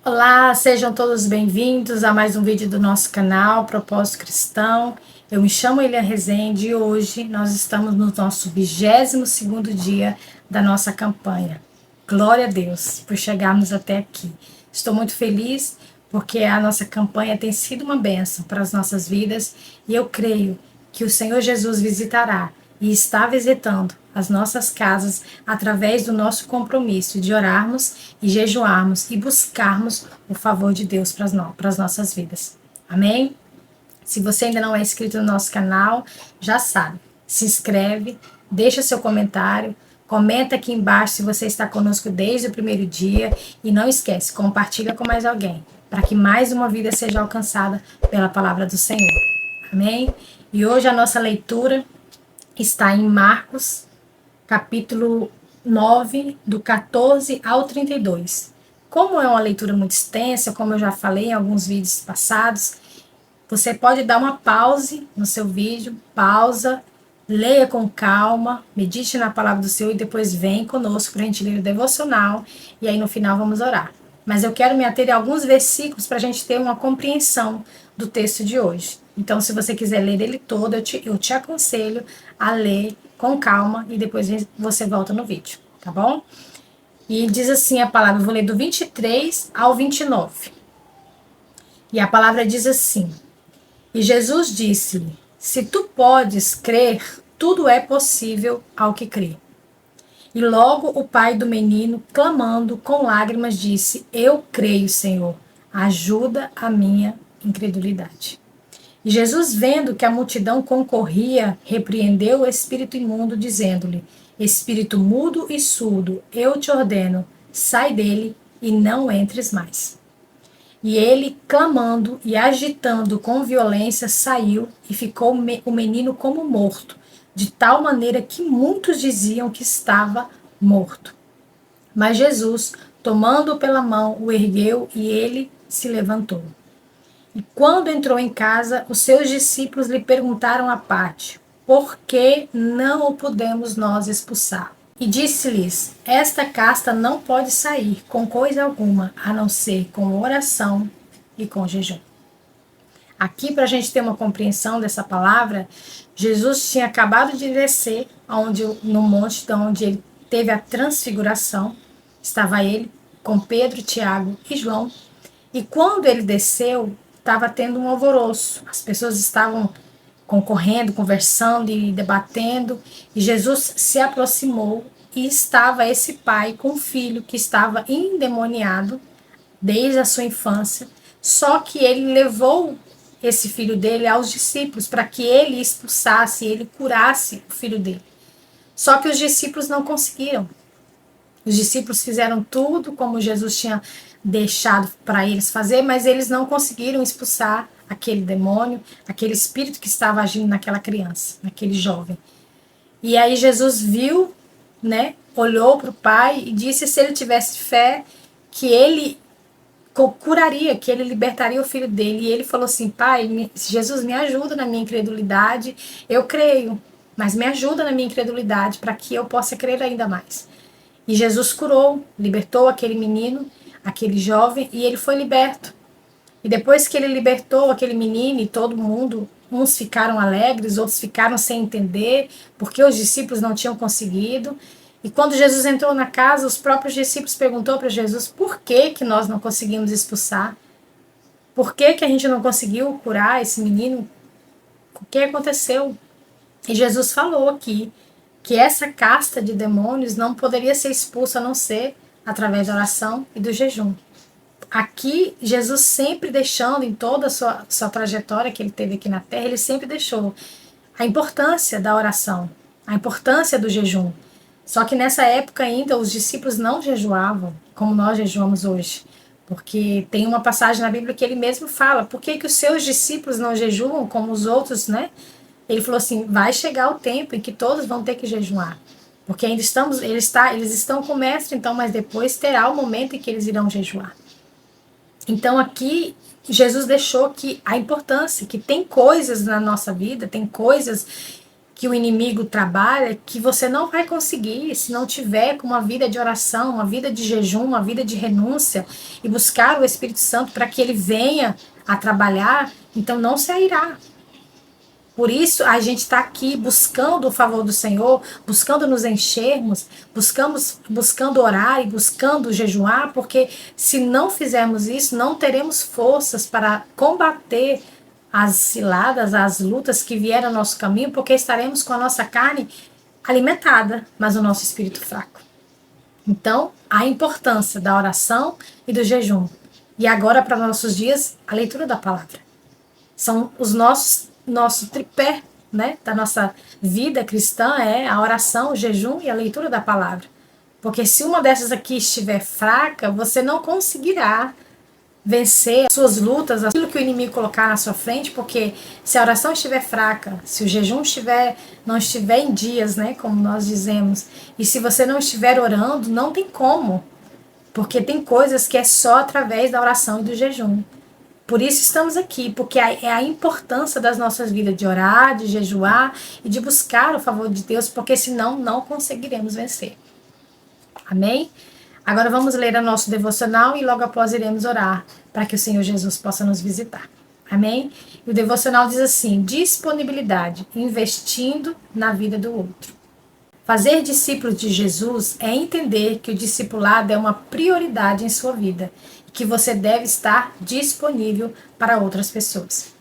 Olá, sejam todos bem-vindos a mais um vídeo do nosso canal Propósito Cristão. Eu me chamo Elian Rezende e hoje nós estamos no nosso 22º dia da nossa campanha. Glória a Deus por chegarmos até aqui. Estou muito feliz porque a nossa campanha tem sido uma bênção para as nossas vidas e eu creio que o Senhor Jesus visitará e está visitando as nossas casas através do nosso compromisso de orarmos e jejuarmos e buscarmos o favor de Deus para as nossas vidas. Amém? Se você ainda não é inscrito no nosso canal, já sabe, se inscreve, deixa seu comentário, comenta aqui embaixo se você está conosco desde o primeiro dia e não esquece, compartilha com mais alguém, para que mais uma vida seja alcançada pela palavra do Senhor. Amém? E hoje a nossa leitura está em Marcos, capítulo 9, do 14 ao 32. Como é uma leitura muito extensa, como eu já falei em alguns vídeos passados, você pode dar uma pause no seu vídeo, pausa, leia com calma, medite na palavra do Senhor e depois vem conosco para a gente ler o devocional e aí no final vamos orar. Mas eu quero me ater a alguns versículos para a gente ter uma compreensão do texto de hoje. Então, se você quiser ler ele todo, eu te aconselho a ler com calma e depois você volta no vídeo, tá bom? E diz assim a palavra, eu vou ler do 23 ao 29. E a palavra diz assim: E Jesus disse-lhe: Se tu podes crer, tudo é possível ao que crê. E logo o pai do menino, clamando com lágrimas, disse: Eu creio, Senhor, ajuda a minha incredulidade. E Jesus, vendo que a multidão concorria, repreendeu o espírito imundo, dizendo-lhe: Espírito mudo e surdo, eu te ordeno, sai dele e não entres mais. E ele, clamando e agitando com violência, saiu e ficou o menino como morto, de tal maneira que muitos diziam que estava morto. Mas Jesus, tomando-o pela mão, o ergueu e ele se levantou. E quando entrou em casa, os seus discípulos lhe perguntaram à parte: Por que não o podemos nós expulsar? E disse-lhes: Esta casta não pode sair com coisa alguma, a não ser com oração e com jejum. Aqui, para a gente ter uma compreensão dessa palavra, Jesus tinha acabado de descer no monte onde ele teve a transfiguração. Estava ele com Pedro, Tiago e João. E quando ele desceu, estava tendo um alvoroço. As pessoas estavam concorrendo, conversando e debatendo. E Jesus se aproximou e estava esse pai com um filho que estava endemoniado desde a sua infância. Só que ele levou esse filho dele aos discípulos para que ele expulsasse, ele curasse o filho dele. Só que os discípulos não conseguiram. Os discípulos fizeram tudo como Jesus tinha deixado para eles fazer, mas eles não conseguiram expulsar aquele demônio, aquele espírito que estava agindo naquela criança, naquele jovem. E aí Jesus viu, né, olhou para o pai e disse se ele tivesse fé que ele curaria, que ele libertaria o filho dele. E ele falou assim: Pai, Jesus, me ajuda na minha incredulidade, eu creio, mas me ajuda na minha incredulidade para que eu possa crer ainda mais. E Jesus curou, libertou aquele menino, aquele jovem, e ele foi liberto. E depois que ele libertou aquele menino e todo mundo, uns ficaram alegres, outros ficaram sem entender, porque os discípulos não tinham conseguido. E quando Jesus entrou na casa, os próprios discípulos perguntou para Jesus: por que que nós não conseguimos expulsar? Por que que a gente não conseguiu curar esse menino? O que aconteceu? E Jesus falou aqui que essa casta de demônios não poderia ser expulsa a não ser através da oração e do jejum. Aqui, Jesus sempre deixando, em toda a sua trajetória que ele teve aqui na Terra, ele sempre deixou a importância da oração, a importância do jejum. Só que nessa época ainda os discípulos não jejuavam como nós jejuamos hoje. Porque tem uma passagem na Bíblia que ele mesmo fala: por que que os seus discípulos não jejuam como os outros, né? Ele falou assim: vai chegar o tempo em que todos vão ter que jejuar. Porque ainda eles estão com o mestre, então, mas depois terá o momento em que eles irão jejuar. Então aqui Jesus deixou que a importância, que tem coisas na nossa vida, tem coisas que o inimigo trabalha, que você não vai conseguir se não tiver com uma vida de oração, uma vida de jejum, uma vida de renúncia e buscar o Espírito Santo para que ele venha a trabalhar, então não sairá. Por isso a gente está aqui buscando o favor do Senhor, buscando nos enchermos, buscando orar e buscando jejuar, porque se não fizermos isso, não teremos forças para combater as ciladas, as lutas que vieram ao nosso caminho, porque estaremos com a nossa carne alimentada, mas o nosso espírito fraco. Então, a importância da oração e do jejum. E agora, para nossos dias, a leitura da palavra. São os nosso tripé, né, da nossa vida cristã é a oração, o jejum e a leitura da palavra. Porque se uma dessas aqui estiver fraca, você não conseguirá vencer as suas lutas, aquilo que o inimigo colocar na sua frente, porque se a oração estiver fraca, se o jejum não estiver em dias, né, como nós dizemos, e se você não estiver orando, não tem como. Porque tem coisas que é só através da oração e do jejum. Por isso estamos aqui, porque é a importância das nossas vidas de orar, de jejuar e de buscar o favor de Deus, porque senão não conseguiremos vencer. Amém? Agora vamos ler o nosso devocional e logo após iremos orar para que o Senhor Jesus possa nos visitar. Amém? E o devocional diz assim: disponibilidade, investindo na vida do outro. Fazer discípulos de Jesus é entender que o discipulado é uma prioridade em sua vida e que você deve estar disponível para outras pessoas.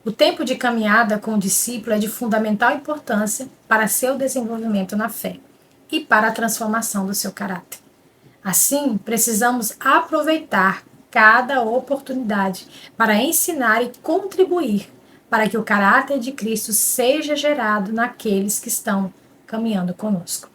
O tempo de caminhada com o discípulo é de fundamental importância para seu desenvolvimento na fé e para a transformação do seu caráter. Assim, precisamos aproveitar cada oportunidade para ensinar e contribuir para que o caráter de Cristo seja gerado naqueles que estão caminhando conosco.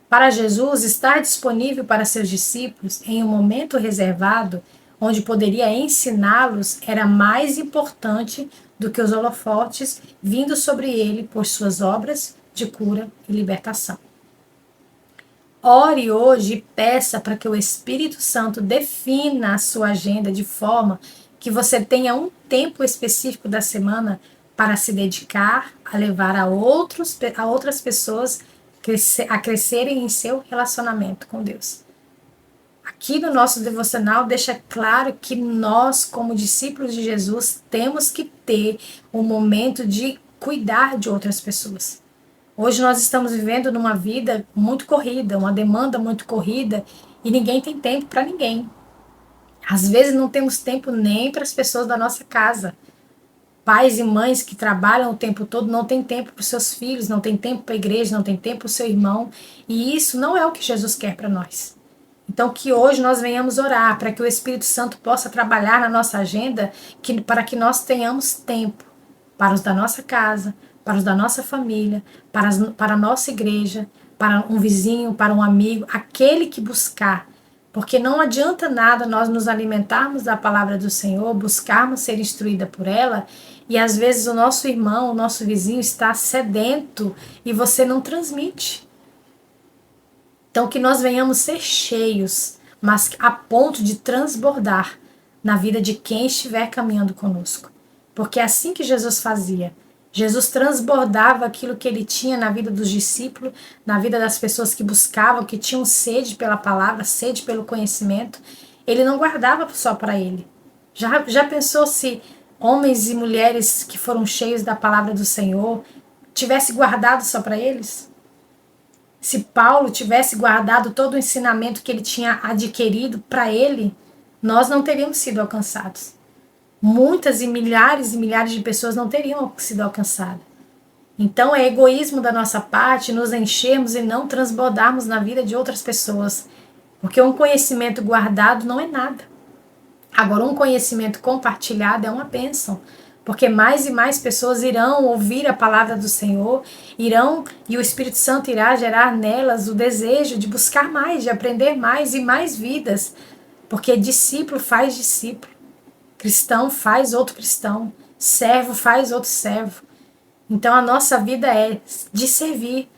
Para Jesus, estar disponível para seus discípulos em um momento reservado, onde poderia ensiná-los, era mais importante do que os holofotes vindo sobre ele por suas obras de cura e libertação. Ore hoje e peça para que o Espírito Santo defina a sua agenda de forma que você tenha um tempo específico da semana para se dedicar a levar a outras pessoas a crescerem em seu relacionamento com Deus. Aqui no nosso devocional deixa claro que nós, como discípulos de Jesus, temos que ter um momento de cuidar de outras pessoas. Hoje nós estamos vivendo numa vida muito corrida, uma demanda muito corrida, e ninguém tem tempo para ninguém. Às vezes não temos tempo nem para as pessoas da nossa casa. Pais e mães que trabalham o tempo todo não têm tempo para os seus filhos, não têm tempo para a igreja, não têm tempo para o seu irmão. E isso não é o que Jesus quer para nós. Então que hoje nós venhamos orar para que o Espírito Santo possa trabalhar na nossa agenda, para que nós tenhamos tempo para os da nossa casa, para os da nossa família, para a nossa igreja, para um vizinho, para um amigo, aquele que buscar. Porque não adianta nada nós nos alimentarmos da palavra do Senhor, buscarmos ser instruída por ela, e às vezes o nosso irmão, o nosso vizinho está sedento e você não transmite. Então que nós venhamos ser cheios, mas a ponto de transbordar na vida de quem estiver caminhando conosco. Porque é assim que Jesus fazia. Jesus transbordava aquilo que ele tinha na vida dos discípulos, na vida das pessoas que buscavam, que tinham sede pela palavra, sede pelo conhecimento. Ele não guardava só para ele. Já pensou se homens e mulheres que foram cheios da palavra do Senhor tivesse guardado só para eles? Se Paulo tivesse guardado todo o ensinamento que ele tinha adquirido para ele, nós não teríamos sido alcançados. Muitas e milhares de pessoas não teriam sido alcançadas. Então é egoísmo da nossa parte nos enchermos e não transbordarmos na vida de outras pessoas. Porque um conhecimento guardado não é nada. Agora, um conhecimento compartilhado é uma bênção. Porque mais e mais pessoas irão ouvir a palavra do Senhor, e o Espírito Santo irá gerar nelas o desejo de buscar mais, de aprender mais e mais vidas. Porque discípulo faz discípulo. Cristão faz outro cristão, servo faz outro servo. Então a nossa vida é de servir,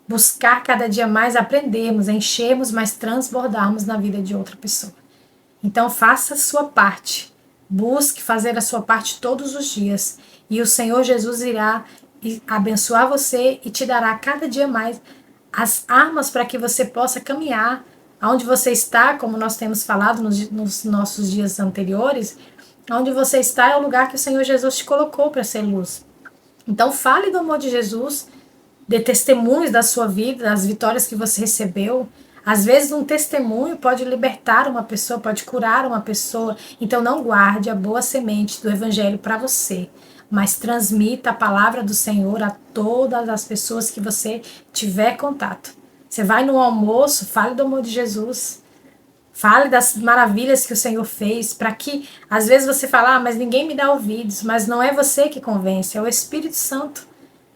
buscar cada dia mais aprendermos, enchermos, mas transbordarmos na vida de outra pessoa. Então faça a sua parte, busque fazer a sua parte todos os dias e o Senhor Jesus irá abençoar você e te dará cada dia mais as armas para que você possa caminhar aonde você está, como nós temos falado nos nossos dias anteriores. Onde você está é o lugar que o Senhor Jesus te colocou para ser luz. Então fale do amor de Jesus, dê testemunhos da sua vida, das vitórias que você recebeu. Às vezes um testemunho pode libertar uma pessoa, pode curar uma pessoa. Então não guarde a boa semente do evangelho para você, mas transmita a palavra do Senhor a todas as pessoas que você tiver contato. Você vai no almoço, fale do amor de Jesus. Fale das maravilhas que o Senhor fez, para que, às vezes você fala, mas ninguém me dá ouvidos, mas não é você que convence, é o Espírito Santo.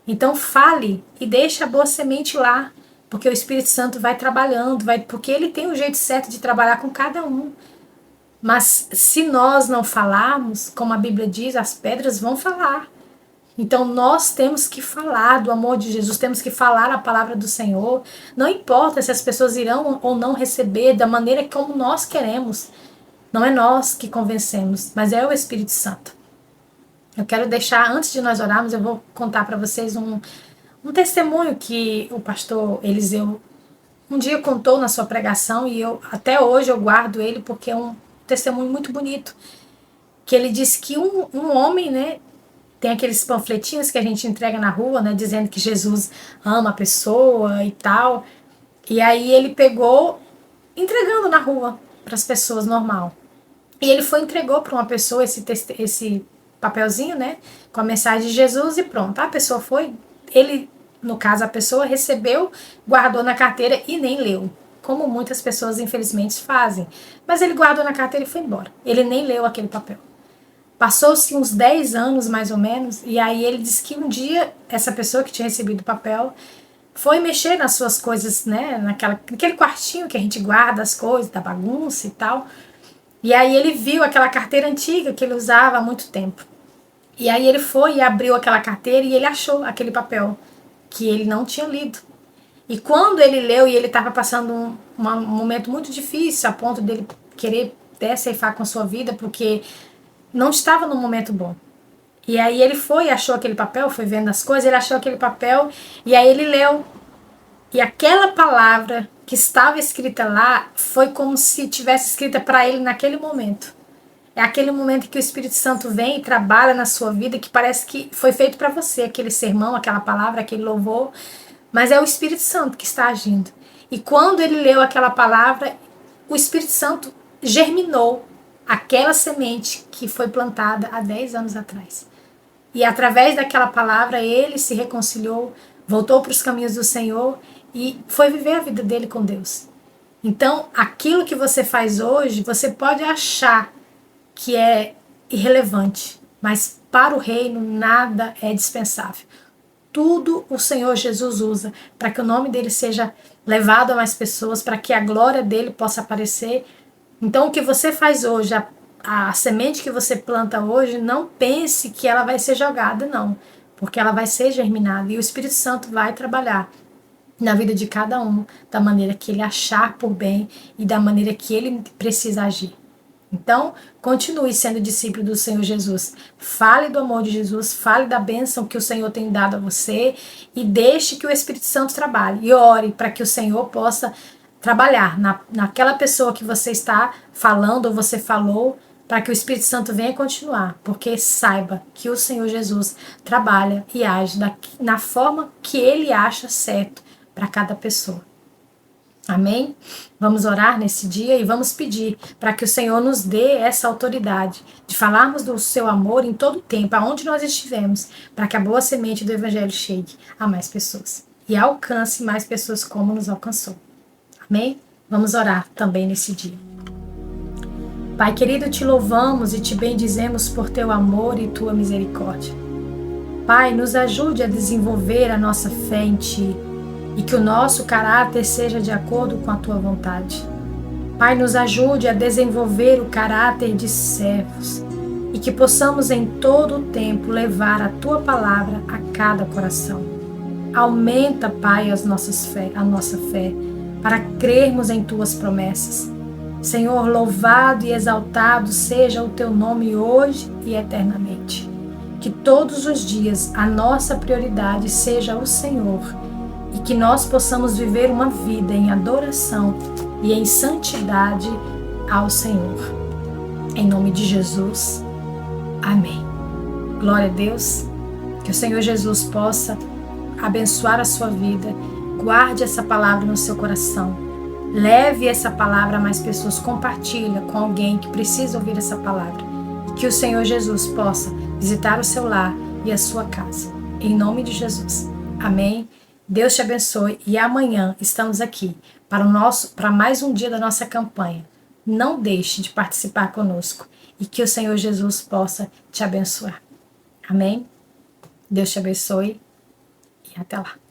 Então fale e deixe a boa semente lá, porque o Espírito Santo vai trabalhando, porque ele tem o jeito certo de trabalhar com cada um. Mas se nós não falarmos, como a Bíblia diz, as pedras vão falar. Então nós temos que falar do amor de Jesus, temos que falar a palavra do Senhor. Não importa se as pessoas irão ou não receber da maneira como nós queremos. Não é nós que convencemos, mas é o Espírito Santo. Eu quero deixar, antes de nós orarmos, eu vou contar para vocês um testemunho que o pastor Eliseu um dia contou na sua pregação, e até hoje eu guardo ele porque é um testemunho muito bonito. Que ele disse que um homem, né, tem aqueles panfletinhos que a gente entrega na rua, né, dizendo que Jesus ama a pessoa e tal. E aí ele pegou, entregando na rua para as pessoas, normal. E ele entregou para uma pessoa esse papelzinho, né, com a mensagem de Jesus, e pronto. A pessoa no caso, a pessoa recebeu, guardou na carteira e nem leu. Como muitas pessoas, infelizmente, fazem. Mas ele guardou na carteira e foi embora. Ele nem leu aquele papel. Passou-se uns 10 anos, mais ou menos, e aí ele disse que um dia essa pessoa que tinha recebido o papel foi mexer nas suas coisas, né, naquele quartinho que a gente guarda as coisas, da bagunça e tal. E aí ele viu aquela carteira antiga que ele usava há muito tempo. E aí ele foi e abriu aquela carteira e ele achou aquele papel que ele não tinha lido. E quando ele leu, e ele estava passando um momento muito difícil, a ponto dele querer até ceifar com a sua vida, porque não estava num momento bom. E aí ele foi e achou aquele papel, foi vendo as coisas, ele achou aquele papel, e aí ele leu. E aquela palavra que estava escrita lá foi como se tivesse escrita para ele naquele momento. É aquele momento que o Espírito Santo vem e trabalha na sua vida, que parece que foi feito para você, aquele sermão, aquela palavra, aquele louvor, mas é o Espírito Santo que está agindo. E quando ele leu aquela palavra, o Espírito Santo germinou aquela semente que foi plantada há 10 anos atrás. E através daquela palavra ele se reconciliou, voltou para os caminhos do Senhor e foi viver a vida dele com Deus. Então, aquilo que você faz hoje, você pode achar que é irrelevante, mas para o reino nada é dispensável. Tudo o Senhor Jesus usa para que o nome dele seja levado a mais pessoas, para que a glória dele possa aparecer. Então, o que você faz hoje, a semente que você planta hoje, não pense que ela vai ser jogada, não. Porque ela vai ser germinada e o Espírito Santo vai trabalhar na vida de cada um da maneira que ele achar por bem e da maneira que ele precisa agir. Então, continue sendo discípulo do Senhor Jesus. Fale do amor de Jesus, fale da bênção que o Senhor tem dado a você e deixe que o Espírito Santo trabalhe. E ore para que o Senhor possa trabalhar naquela pessoa que você está falando ou você falou, para que o Espírito Santo venha continuar. Porque saiba que o Senhor Jesus trabalha e age na forma que ele acha certo para cada pessoa. Amém? Vamos orar nesse dia e vamos pedir para que o Senhor nos dê essa autoridade de falarmos do seu amor em todo o tempo, aonde nós estivermos, para que a boa semente do Evangelho chegue a mais pessoas e alcance mais pessoas como nos alcançou. Amém? Vamos orar também nesse dia. Pai querido, te louvamos e te bendizemos por teu amor e tua misericórdia. Pai, nos ajude a desenvolver a nossa fé em ti, e que o nosso caráter seja de acordo com a tua vontade. Pai, nos ajude a desenvolver o caráter de servos e que possamos em todo o tempo levar a tua palavra a cada coração. Aumenta, Pai, a nossa fé para crermos em tuas promessas. Senhor, louvado e exaltado seja o teu nome hoje e eternamente. que todos os dias a nossa prioridade seja o Senhor e que nós possamos viver uma vida em adoração e em santidade ao Senhor. Em nome de Jesus, amém. Glória a Deus, que o Senhor Jesus possa abençoar a sua vida, guarde essa palavra no seu coração, leve essa palavra a mais pessoas, compartilha com alguém que precisa ouvir essa palavra, que o Senhor Jesus possa visitar o seu lar e a sua casa, em nome de Jesus, amém. Deus te abençoe e amanhã estamos aqui para mais um dia da nossa campanha. Não deixe de participar conosco e que o Senhor Jesus possa te abençoar. Amém? Deus te abençoe e até lá.